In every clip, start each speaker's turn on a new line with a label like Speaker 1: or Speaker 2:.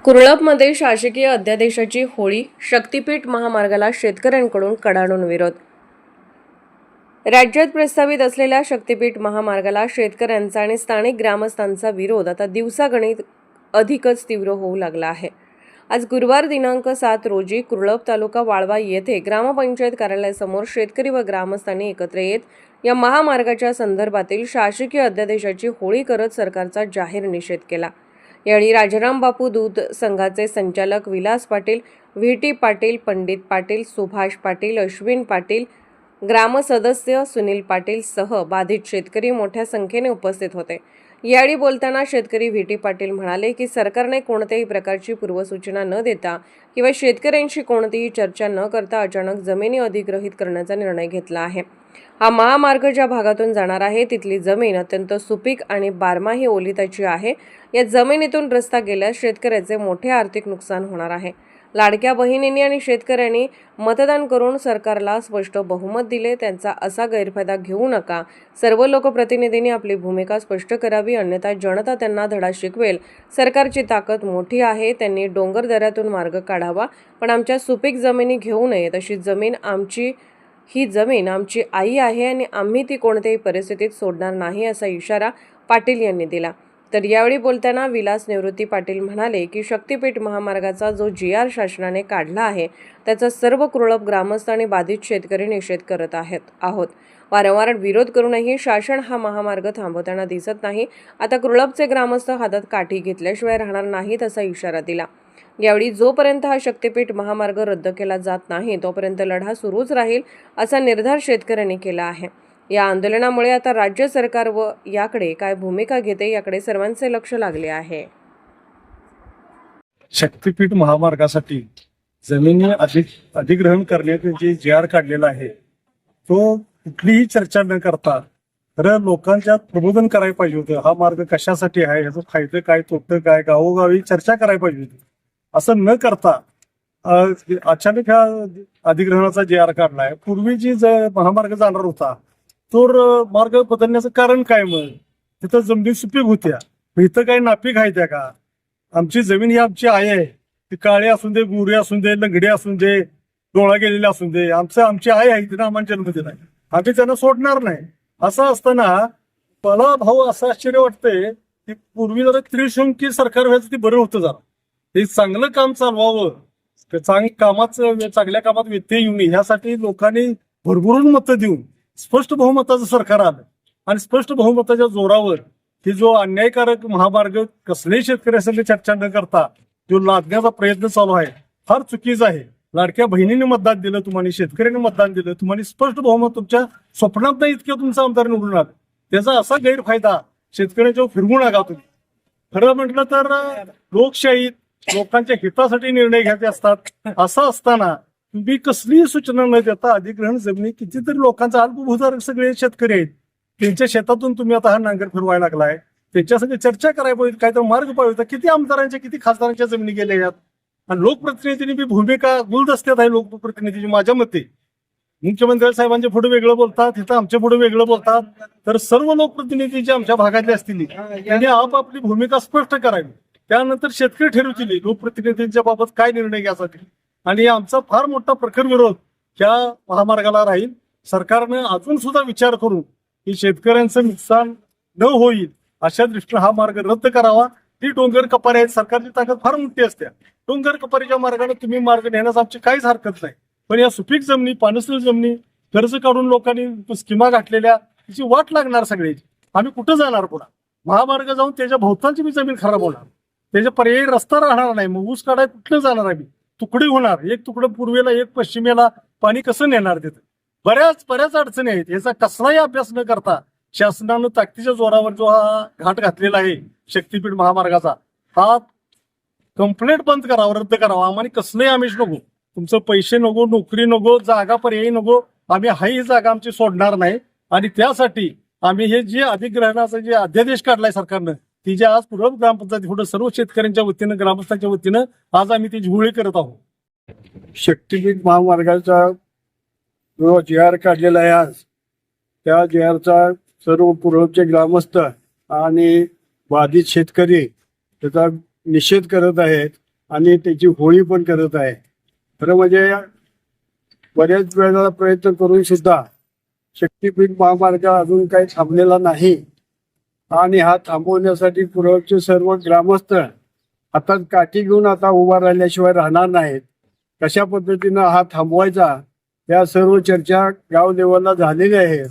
Speaker 1: कुरळपमध्ये शासकीय अध्यादेशाची होळी, शक्तीपीठ महामार्गाला शेतकऱ्यांकडून कडाडून विरोध। राज्यात प्रस्तावित असलेल्या शक्तीपीठ महामार्गाला शेतकऱ्यांचा आणि स्थानिक ग्रामस्थांचा विरोध आता दिवसागणिक अधिकच तीव्र होऊ लागला आहे। आज गुरुवार दिनांक 7 रोजी कुरळप तालुका वाळवा येथे ग्रामपंचायत कार्यालयासमोर शेतकरी व ग्रामस्थांनी एकत्र येत या महामार्गाच्या संदर्भातील शासकीय अध्यादेशाची होळी करत सरकारचा जाहीर निषेध केला। यावेळी राजाराम बापू दूध संघाचे संचालक विलास पाटील, व्ही.टी. पाटील, पंडित पाटील, सुभाष पाटील, अश्विन पाटील, ग्रामसदस्य सुनील पाटील सह बाधित शेतकरी मोठ्या संख्येने उपस्थित होते। यावेळी बोलताना शेतकरी व्ही.टी. पाटील म्हणाले की सरकारने कोणत्याही प्रकारची पूर्वसूचना न देता किंवा शेतकऱ्यांशी कोणतीही चर्चा न करता अचानक जमिनी अधिग्रहित करण्याचा निर्णय घेतला आहे। हा महामार्ग ज्या भागातून जाणार आहे तिथली जमीन अत्यंत सुपीक आणि बारमाही ओलिताची आहे। या जमिनीतून रस्ता गेल्यास शेतकऱ्याचे मोठे आर्थिक नुकसान होणार आहे। लाडक्या बहिणींनी आणि शेतकऱ्यांनी मतदान करून सरकारला स्पष्ट बहुमत दिले, त्यांचा असा गैरफायदा घेऊ नका। सर्व लोकप्रतिनिधींनी आपली भूमिका स्पष्ट करावी, अन्यथा जनता त्यांना धडा शिकवेल। सरकारची ताकद मोठी आहे, त्यांनी डोंगर दऱ्यातून मार्ग काढावा, पण आमच्या सुपीक जमिनी घेऊ नयेत। अशी जमीन आमची, ही जमीन आमची आई आहे आणि आम्ही ती कोणत्याही परिस्थितीत सोडणार नाही, असा इशारा पाटील यांनी दिला। तर यावेळी बोलताना विलास निवृत्ती पाटील म्हणाले की शक्तीपीठ महामार्गाचा जो जी.आर. शासनाने काढला आहे त्याचा सर्व कुरळप ग्रामस्थ आणि बाधित शेतकरी निषेध करत आहोत। वारंवार विरोध करूनही शासन हा महामार्ग थांबवताना दिसत नाही। आता कुरळपचे ग्रामस्थ हातात काठी घेतल्याशिवाय राहणार नाहीत, असा इशारा दिला। यावेळी जोपर्यंत हा शक्तीपीठ महामार्ग रद्द केला जात नाही तोपर्यंत लढा सुरूच राहील, असा निर्धार शेतकऱ्यांनी केला आहे। या आंदोलनामुळे आता राज्य सरकार व याकडे काय भूमिका घेते याकडे सर्वांचे लक्ष लागले आहे।
Speaker 2: शक्तीपीठ महामार्गासाठी जमिनी अधिग्रहण करण्याचे जे जी.आर. काढलेला आहे तो कुठलीही चर्चा न करता खरं लोकांच्यात प्रबोधन करायला पाहिजे होतं। हा मार्ग कशासाठी आहे, ह्याचं फायदे काय, तोटे काय, गावोगावी चर्चा करायला पाहिजे होती। असं न करता अचानक हा अधिग्रहणाचा जी.आर. काढलाय। पूर्वी जी महामार्ग जाणार होता तो मार्ग बदलण्याचं कारण काय? मग तिथं जमिनी सुपीक होत्या, इथं काही नापीक आहे त्या का? आमची जमीन ही आमची आहे, ती काळी असून दे, गोरी असून दे, लंगडी असून दे, डोळा गेलेली असून दे, आमची आहे, तिने आम्हाला जन्म दिलाय, आम्ही त्यांना सोडणार नाही। असं असताना मला भाऊ असं आश्चर्य वाटतंय की पूर्वी जरा त्रिशंकी सरकार व्हायचं ते बरं होतं, जरा हे चांगलं काम चालवावं, चांगल्या कामात व्यत्यय येऊ नये ह्यासाठी लोकांनी भरभरून मतं देऊन स्पष्ट बहुमताचं सरकार आलं आणि स्पष्ट बहुमताच्या जोरावर ही जो अन्यायकारक महामार्ग कसल्याही शेतकऱ्यासाठी चर्चा न करता जो लादण्याचा प्रयत्न चालू आहे फार चुकीचा आहे। लाडक्या बहिणीने मतदान दिलं, तुम्हाला शेतकऱ्यांनी मतदान दिलं, तुम्हाला स्पष्ट बहुमत तुमच्या स्वप्नात नाही इतकं तुमचा आमदार निवडून आला, त्याचा असा गैरफायदा शेतकऱ्यांच्या फिरवू नका तुम्ही। खरं म्हटलं तर लोकशाहीत लोकांच्या हितासाठी निर्णय घ्यायचे असतात। असं असताना तुम्ही कसलीही सूचना न देता अधिग्रहण जमिनी, कितीतरी लोकांचा अल्पभूधारक सगळे शेतकरी आहेत, त्यांच्या शेतातून तुम्ही आता हा नांगर फिरवायला लागलाय, त्यांच्यासाठी चर्चा करायला पाहिजे, काय तर मार्ग पाहिजे। किती आमदारांच्या किती खासदारांच्या जमिनी गेल्या आहेत आणि लोकप्रतिनिधींनी बी भूमिका गुलदस्त्यात आहे लोकप्रतिनिधीची। माझ्या मते मुख्यमंत्री साहेबांचे फोटो वेगळं बोलतात, इथं आमचे फोटो वेगळं बोलतात, तर सर्व लोकप्रतिनिधी जे आमच्या भागातले असतील त्यांनी आपापली भूमिका स्पष्ट करावी, त्यानंतर शेतकरी ठरवतील लोकप्रतिनिधींच्या बाबत काय निर्णय घ्यायसाठी। आणि आमचा फार मोठा प्रखर विरोध या महामार्गाला राहील। सरकारनं अजून सुद्धा विचार करून की शेतकऱ्यांचं नुकसान न होईल अशा दृष्टीने हा मार्ग रद्द करावा। ती डोंगर कपारी आहेत, सरकारची ताकद फार मोठी असते, डोंगर कपारीच्या मार्गाने तुम्ही मार्ग नेण्यास आमची काहीच हरकत नाही, पण या सुपीक जमिनी, पानसर जमिनी कर्ज काढून लोकांनी स्कीमा घातलेल्या तिची वाट लागणार सगळ्याची। आम्ही कुठं जाणार? पुन्हा महामार्ग जाऊन त्याच्या भोवतालची बी जमीन खराब होणार, त्याच्या पर्यायी रस्ता राहणार नाही, मग ऊस काढाय कुठलं जाणार? आम्ही तुकडे होणार, एक तुकडं पूर्वेला एक पश्चिमेला, पाणी कसं नेणार? तिथं बऱ्याच अडचणी आहेत। याचा कसलाही अभ्यास न करता शासनानं ताकदीच्या जोरावर जो हा घाट घातलेला आहे शक्तीपीठ महामार्गाचा, हा कंप्लेंट बंद करावा, रद्द करावा। आम्हाला कसलंही आमिष नको, तुमचं पैसे नको, नोकरी नको, जागा पर्यायी नको, आम्ही ही जागा आमची सोडणार नाही। आणि त्यासाठी आम्ही हे जे अधिग्रहणाचा जे अध्यादेश काढलाय सरकारनं, ती जे आज पूर्व ग्रामपंचायत पुढे सर्व शेतकऱ्यांच्या वतीनं, ग्रामस्थांच्या वतीनं आज आम्ही ती होळी करत आहोत।
Speaker 3: शक्तीपीठ महामार्गाचा जो जी.आर. काढलेला आहे आज, त्या जी.आर.चा सर्व पूर्वचे ग्रामस्थ आणि बाधित शेतकरी त्याचा निषेध करत आहेत। आणि त्याची होळी पण करत आहे. खरं म्हणजे बऱ्याच वेळेला प्रयत्न करून सुद्धा शक्तीपीठ महामार्ग अजून काही थांबलेला नाही आणि हा थांबवण्यासाठी कुरळपचे सर्व ग्रामस्थ हातात काठी घेऊन आता उभा राहिल्याशिवाय राहणार नाहीत. कशा पद्धतीनं हा थांबवायचा या सर्व चर्चा गाव लेवलला झालेल्या आहेत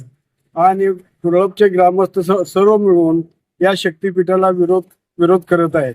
Speaker 3: आणि कुरळपचे ग्रामस्थ सर्व मिळून या शक्तीपीठाला विरोध करत आहेत.